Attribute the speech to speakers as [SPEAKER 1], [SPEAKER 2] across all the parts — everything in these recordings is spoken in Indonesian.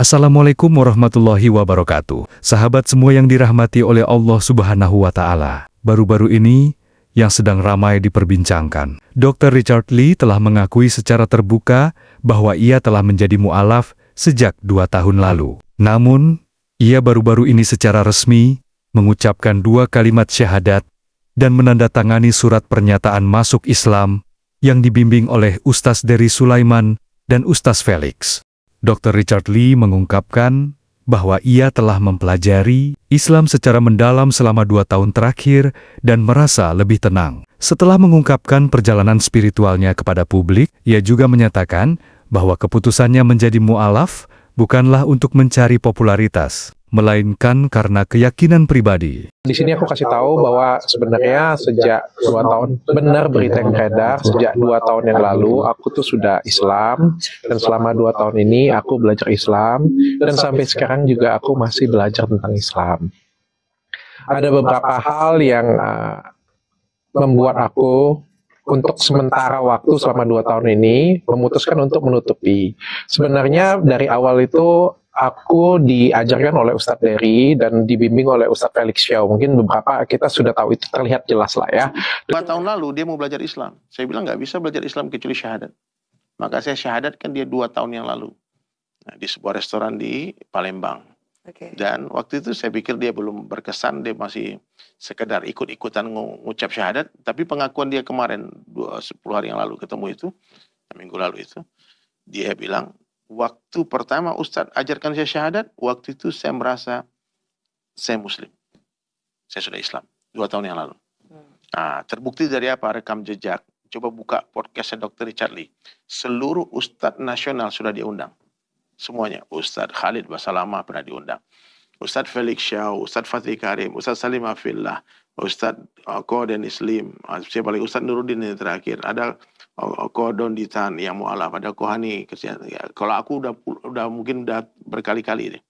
[SPEAKER 1] Assalamualaikum warahmatullahi wabarakatuh. Sahabat semua yang dirahmati oleh Allah Subhanahu wa Ta'ala. Baru-baru ini, yang sedang ramai diperbincangkan, Dr. Richard Lee telah mengakui secara terbuka bahwa ia telah menjadi mu'alaf sejak 2 tahun lalu. Namun, ia baru-baru ini secara resmi mengucapkan 2 kalimat syahadat dan menandatangani surat pernyataan masuk Islam yang dibimbing oleh Ustaz Dery Sulaiman dan Ustaz Felix. Dr. Richard Lee mengungkapkan bahwa ia telah mempelajari Islam secara mendalam selama 2 tahun terakhir dan merasa lebih tenang. Setelah mengungkapkan perjalanan spiritualnya kepada publik, ia juga menyatakan bahwa keputusannya menjadi mu'alaf bukanlah untuk mencari popularitas, melainkan karena keyakinan pribadi.
[SPEAKER 2] Di sini aku kasih tahu bahwa sebenarnya sejak 2 tahun, benar berita yang beredar, sejak 2 tahun yang lalu aku tuh sudah Islam, dan selama 2 tahun ini aku belajar Islam, dan sampai sekarang juga aku masih belajar tentang Islam. Ada beberapa hal yang membuat aku untuk sementara waktu selama 2 tahun ini memutuskan untuk menutupi. Sebenarnya dari awal itu aku diajarkan oleh Ustadz Dery dan dibimbing oleh Ustadz Felix Xiao. Mungkin beberapa kita sudah tahu, itu terlihat jelas lah ya.
[SPEAKER 3] 2 tahun lalu dia mau belajar Islam. Saya bilang nggak bisa belajar Islam kecuali syahadat. Maka saya syahadatkan dia 2 tahun yang lalu. Nah, di sebuah restoran di Palembang. Dan waktu itu saya pikir dia belum berkesan, dia masih sekedar ikut-ikutan ngucap syahadat. Tapi pengakuan dia kemarin, 10 hari yang lalu ketemu itu, minggu lalu itu, dia bilang, waktu pertama Ustadz ajarkan saya syahadat, waktu itu saya merasa saya Muslim. Saya sudah Islam 2 tahun yang lalu. Nah, terbukti dari apa? Rekam jejak. Coba buka podcastnya Dr. Richard Lee. Seluruh Ustadz nasional sudah diundang. Semuanya. Ustadz Khalid Basalama pernah diundang. Ustadz Felix Xiao, Ustadz Fatih Karim, Ustadz Salim Afillah, Ustadz Koden Islim, siapa lagi? Ustadz Nuruddin yang terakhir. Ada Kodon Ditan yang mu'alaf, ada Kohani. Ya, kalau aku udah mungkin udah berkali-kali deh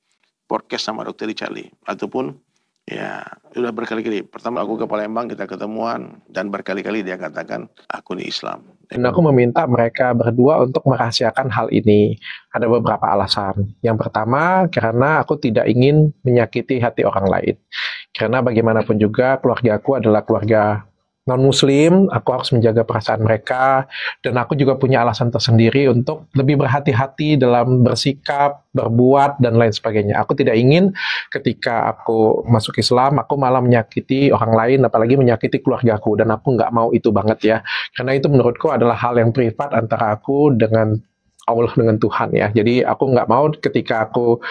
[SPEAKER 3] podcast sama Dr. Richard Lee, ataupun ya udah berkali-kali. Pertama aku ke Palembang, kita ketemuan, dan berkali-kali dia katakan aku ini Islam.
[SPEAKER 2] Dan aku meminta mereka berdua untuk merahasiakan hal ini. Ada beberapa alasan. Yang pertama, karena aku tidak ingin menyakiti hati orang lain. Karena bagaimanapun juga keluarga aku adalah keluarga non-muslim, aku harus menjaga perasaan mereka, dan aku juga punya alasan tersendiri untuk lebih berhati-hati dalam bersikap, berbuat, dan lain sebagainya. Aku tidak ingin ketika aku masuk Islam, aku malah menyakiti orang lain, apalagi menyakiti keluargaku, dan aku nggak mau itu banget ya. Karena itu menurutku adalah hal yang privat antara aku dengan Allah, dengan Tuhan ya. Jadi aku nggak mau ketika aku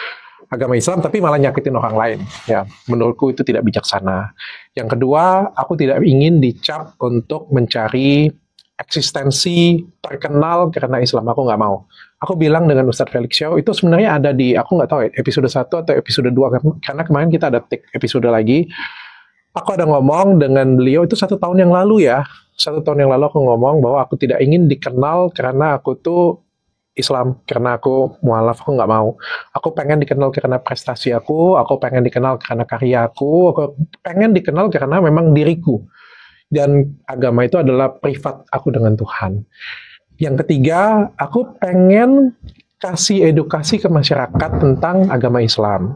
[SPEAKER 2] agama Islam tapi malah nyakitin orang lain. Ya, menurutku itu tidak bijaksana. Yang kedua, aku tidak ingin dicap untuk mencari eksistensi terkenal karena Islam. Aku nggak mau. Aku bilang dengan Ustadz Felix Xiao, itu sebenarnya ada di, aku nggak tahu ya, episode 1 atau episode 2, karena kemarin kita ada take episode lagi. Aku ada ngomong dengan beliau, itu 1 tahun yang lalu ya. 1 tahun yang lalu aku ngomong bahwa aku tidak ingin dikenal karena aku tuh Islam, karena aku mu'alaf, aku nggak mau. Aku pengen dikenal karena prestasi aku pengen dikenal karena karya aku pengen dikenal karena memang diriku. Dan agama itu adalah privat aku dengan Tuhan. Yang ketiga, aku pengen kasih edukasi ke masyarakat tentang agama Islam.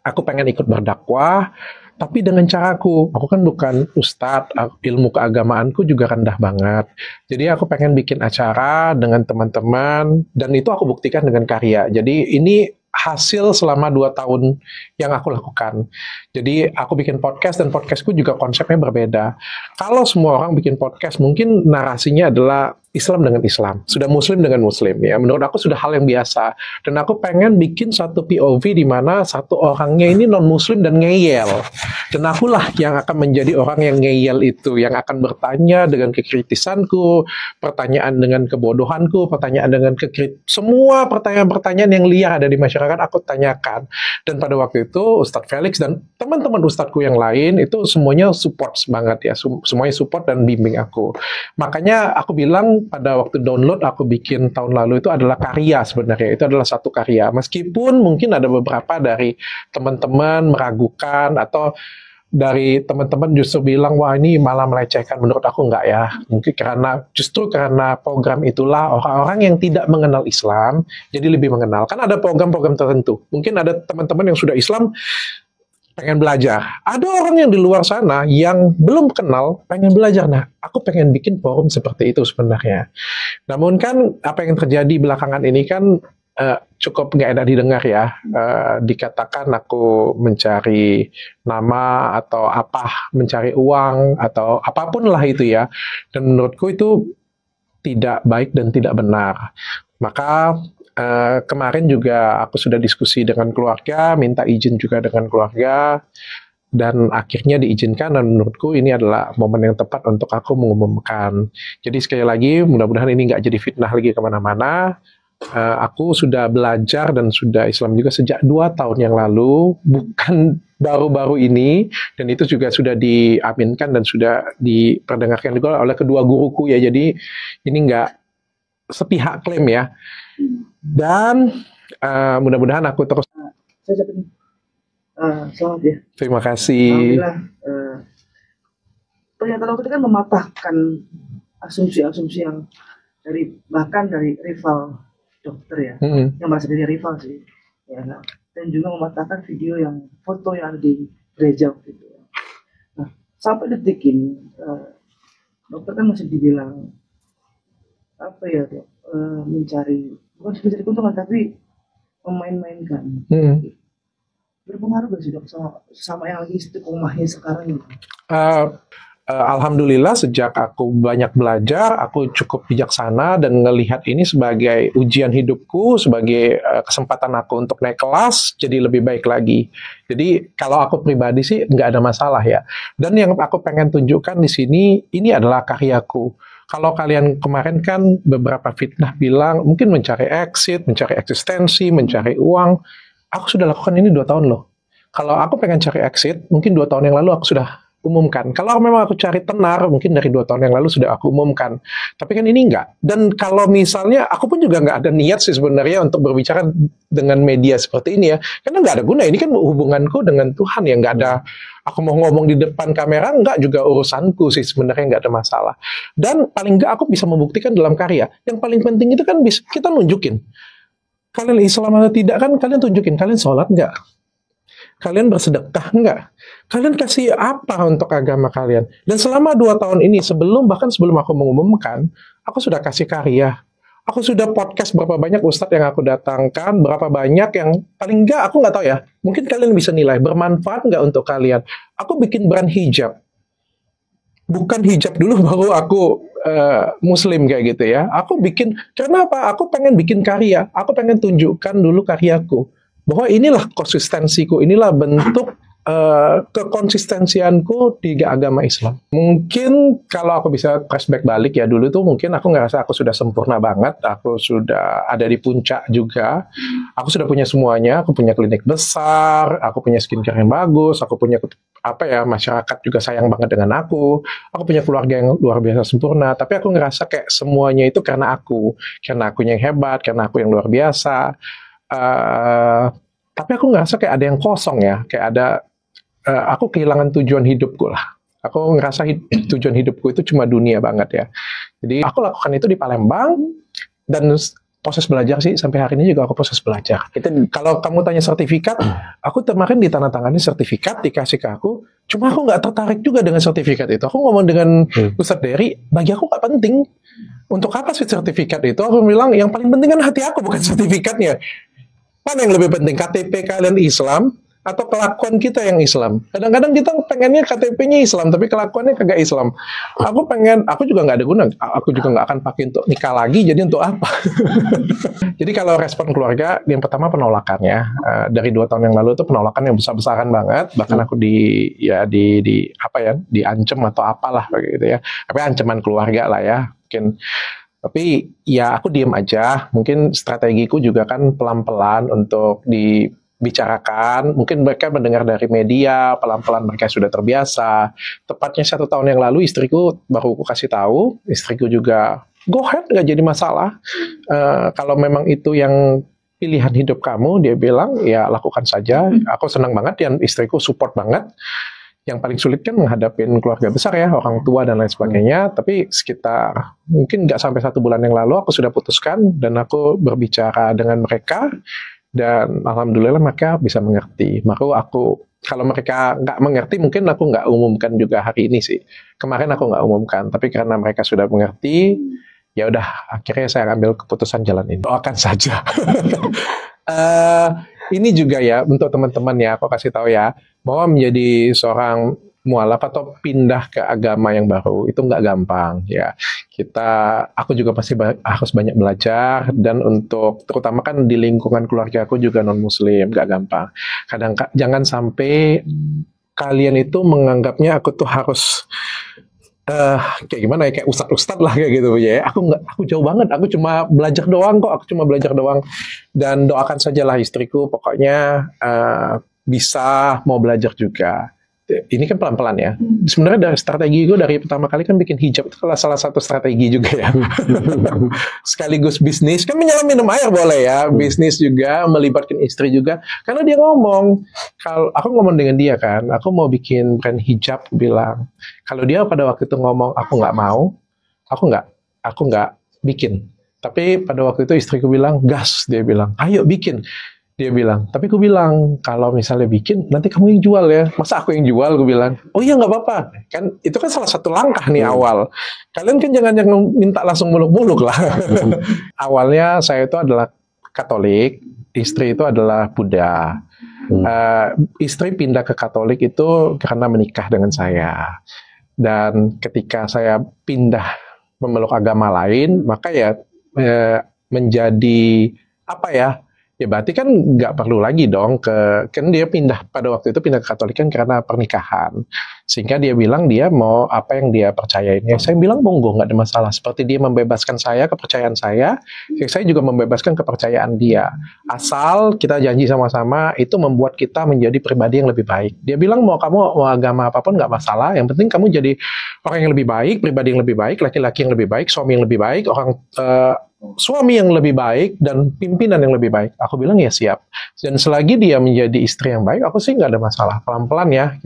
[SPEAKER 2] Aku pengen ikut berdakwah, tapi dengan caraku. Aku kan bukan ustadz, ilmu keagamaanku juga rendah banget. Jadi aku pengen bikin acara dengan teman-teman, dan itu aku buktikan dengan karya. Jadi ini hasil selama 2 tahun yang aku lakukan. Jadi aku bikin podcast, dan podcastku juga konsepnya berbeda. Kalau semua orang bikin podcast, mungkin narasinya adalah Islam dengan Islam, sudah Muslim dengan Muslim ya. Menurut aku sudah hal yang biasa. Dan aku pengen bikin satu POV di mana satu orangnya ini non Muslim dan ngeyel. Dan akulah yang akan menjadi orang yang ngeyel itu, yang akan bertanya dengan kekritisanku, pertanyaan dengan kebodohanku, pertanyaan dengan semua pertanyaan-pertanyaan yang liar ada di masyarakat aku tanyakan. Dan pada waktu itu Ustadz Felix dan teman-teman ustadzku yang lain itu semuanya support banget ya, semuanya support dan bimbing aku. Makanya aku bilang pada waktu download aku bikin tahun lalu itu adalah karya sebenarnya, itu adalah satu karya. Meskipun mungkin ada beberapa dari teman-teman meragukan atau dari teman-teman justru bilang, wah ini malah melecehkan. Menurut aku enggak ya. Mungkin justru karena program itulah orang-orang yang tidak mengenal Islam jadi lebih mengenal. Kan ada program-program tertentu. Mungkin ada teman-teman yang sudah Islam pengen belajar. Ada orang yang di luar sana yang belum kenal pengen belajar. Nah, aku pengen bikin forum seperti itu sebenarnya. Namun kan apa yang terjadi belakangan ini kan cukup nggak enak didengar ya. Dikatakan aku mencari nama atau apa, mencari uang atau apapun lah itu ya. Dan menurutku itu tidak baik dan tidak benar. Maka kemarin juga aku sudah diskusi dengan keluarga, minta izin juga dengan keluarga, dan akhirnya diizinkan, dan menurutku ini adalah momen yang tepat untuk aku mengumumkan. Jadi sekali lagi, mudah-mudahan ini nggak jadi fitnah lagi kemana-mana. Aku sudah belajar dan sudah Islam juga sejak 2 tahun yang lalu, bukan baru-baru ini, dan itu juga sudah diaminkan dan sudah diperdengarkan juga oleh kedua guruku ya. Jadi ini nggak sepihak klaim ya. Dan mudah-mudahan aku terus.
[SPEAKER 4] Saya ucapin selamat ya.
[SPEAKER 2] Terima kasih.
[SPEAKER 4] Alhamdulillah. Pernyataan waktu itu kan mematahkan asumsi-asumsi yang bahkan dari rival dokter ya, yang merasa diri rival sih, ya. Dan juga mematahkan video yang foto yang ada di gereja waktu itu. Nah, sampai detik ini dokter kan masih dibilang apa ya, dok, bukan mencari keuntungan tapi memain-mainkan. Berpengaruh gak sih dok sama yang lagi istiqomahnya sekarang ini?
[SPEAKER 2] Alhamdulillah sejak aku banyak belajar, aku cukup bijaksana dan ngelihat ini sebagai ujian hidupku, sebagai kesempatan aku untuk naik kelas, jadi lebih baik lagi. Jadi kalau aku pribadi sih nggak ada masalah ya. Dan yang aku pengen tunjukkan di sini, ini adalah karyaku. Kalau kalian kemarin kan beberapa fitnah bilang mungkin mencari exit, mencari eksistensi, mencari uang. Aku sudah lakukan ini 2 tahun loh. Kalau aku pengen cari exit, mungkin 2 tahun yang lalu aku sudah umumkan. Kalau memang aku cari tenar, mungkin dari 2 tahun yang lalu sudah aku umumkan. Tapi kan ini enggak. Dan kalau misalnya, aku pun juga nggak ada niat sih sebenarnya untuk berbicara dengan media seperti ini ya. Karena nggak ada guna. Ini kan hubunganku dengan Tuhan ya. Nggak ada, aku mau ngomong di depan kamera, nggak juga urusanku sih sebenarnya, nggak ada masalah. Dan paling nggak aku bisa membuktikan dalam karya. Yang paling penting itu kan bisa kita nunjukin. Kalian Islam atau tidak kan kalian tunjukin. Kalian sholat nggak? Kalian bersedekah enggak? Kalian kasih apa untuk agama kalian? Dan selama 2 tahun ini, bahkan sebelum aku mengumumkan, aku sudah kasih karya. Aku sudah podcast berapa banyak ustadz yang aku datangkan, berapa banyak yang paling enggak, aku nggak tahu ya. Mungkin kalian bisa nilai, bermanfaat nggak untuk kalian. Aku bikin brand hijab. Bukan hijab dulu baru aku muslim kayak gitu ya. Aku bikin, karena apa? Aku pengen bikin karya. Aku pengen tunjukkan dulu karyaku. Bahwa inilah konsistensiku, inilah bentuk kekonsistensianku di agama Islam. Mungkin kalau aku bisa flashback balik ya, dulu tuh mungkin aku ngerasa aku sudah sempurna banget, aku sudah ada di puncak juga, aku sudah punya semuanya, aku punya klinik besar, aku punya skincare yang bagus, aku punya masyarakat juga sayang banget dengan aku punya keluarga yang luar biasa sempurna, tapi aku ngerasa kayak semuanya itu karena akunya yang hebat, karena aku yang luar biasa. Tapi aku ngerasa kayak ada yang kosong ya, kayak ada aku kehilangan tujuan hidupku lah. Aku ngerasa tujuan hidupku itu cuma dunia banget ya. Jadi aku lakukan itu di Palembang, dan proses belajar sih sampai hari ini juga aku proses belajar. Kalau kamu tanya sertifikat, aku kemarin ditandatangani sertifikat dikasih ke aku, cuma aku nggak tertarik juga dengan sertifikat itu. Aku ngomong dengan Ustadz Dery, bagi aku nggak penting. Untuk apa sih sertifikat itu? Aku bilang yang paling penting kan hati aku, bukan sertifikatnya. Mana yang lebih penting, KTP kalian Islam atau kelakuan kita yang Islam? Kadang-kadang kita pengennya KTP-nya Islam, tapi kelakuannya kagak Islam. Aku juga nggak ada guna. Aku juga nggak akan pakai untuk nikah lagi, jadi untuk apa? Jadi kalau respon keluarga, yang pertama penolakannya. Dari 2 tahun yang lalu itu penolakan yang besar-besaran banget. Bahkan aku diancam atau apalah gitu ya. Tapi ancaman keluarga lah ya. Mungkin. Tapi ya aku diem aja, mungkin strategiku juga kan pelan-pelan untuk dibicarakan, mungkin mereka mendengar dari media, pelan-pelan mereka sudah terbiasa. Tepatnya 1 tahun yang lalu istriku baru aku kasih tahu, istriku juga go ahead, nggak jadi masalah. Kalau memang itu yang pilihan hidup kamu, dia bilang ya lakukan saja. Aku senang banget dan istriku support banget. yang paling sulit kan menghadapin keluarga besar ya, orang tua dan lain sebagainya. Tapi sekitar mungkin nggak sampai 1 bulan yang lalu aku sudah putuskan dan aku berbicara dengan mereka dan alhamdulillah mereka bisa mengerti. Maka kalau mereka nggak mengerti mungkin aku nggak umumkan juga hari ini sih. Kemarin aku nggak umumkan, tapi karena mereka sudah mengerti, ya udah akhirnya saya ambil keputusan jalan ini. Doakan saja. Ini juga ya untuk teman-teman ya, aku kasih tahu ya, bahwa menjadi seorang mualaf atau pindah ke agama yang baru itu nggak gampang ya. Aku juga pasti harus banyak belajar, dan untuk terutama kan di lingkungan keluarga aku juga non muslim, nggak gampang. Jangan sampai kalian itu menganggapnya aku tuh harus kayak gimana ya, kayak ustad lah kayak gitu ya. Aku jauh banget, aku cuma belajar doang kok, dan doakan sajalah istriku pokoknya bisa mau belajar juga. Ini kan pelan-pelan ya. Sebenarnya dari strategi gue dari pertama kali kan bikin hijab itu salah satu strategi juga ya. Sekaligus bisnis, kan menyelam minum air boleh ya. Bisnis juga, melibatkan istri juga. Karena dia ngomong, kalau aku ngomong dengan dia kan, aku mau bikin brand hijab, bilang. Kalau dia pada waktu itu ngomong, aku nggak mau, aku nggak bikin. Tapi pada waktu itu istriku bilang, gas, dia bilang, ayo bikin. Dia bilang, tapi aku bilang, kalau misalnya bikin, nanti kamu yang jual ya. Masa aku yang jual? Aku bilang, oh iya nggak apa-apa. Kan itu kan salah satu langkah nih awal. Kalian kan jangan minta langsung muluk-muluk lah. Awalnya saya itu adalah Katolik, istri itu adalah Buddha. Istri pindah ke Katolik itu karena menikah dengan saya. Dan ketika saya pindah memeluk agama lain, maka ya menjadi apa ya? Ya berarti kan nggak perlu lagi dong kan dia pada waktu itu pindah ke Katolik kan karena pernikahan. Sehingga dia bilang dia mau apa yang dia percayain. Ya saya bilang monggo, nggak ada masalah. Seperti dia membebaskan saya, kepercayaan saya juga membebaskan kepercayaan dia. Asal kita janji sama-sama itu membuat kita menjadi pribadi yang lebih baik. Dia bilang kamu mau agama apapun nggak masalah. Yang penting kamu jadi orang yang lebih baik, pribadi yang lebih baik, laki-laki yang lebih baik, suami yang lebih baik, suami yang lebih baik, dan pimpinan yang lebih baik. Aku bilang ya siap. Dan selagi dia menjadi istri yang baik, aku sih nggak ada masalah. Pelan-pelan ya.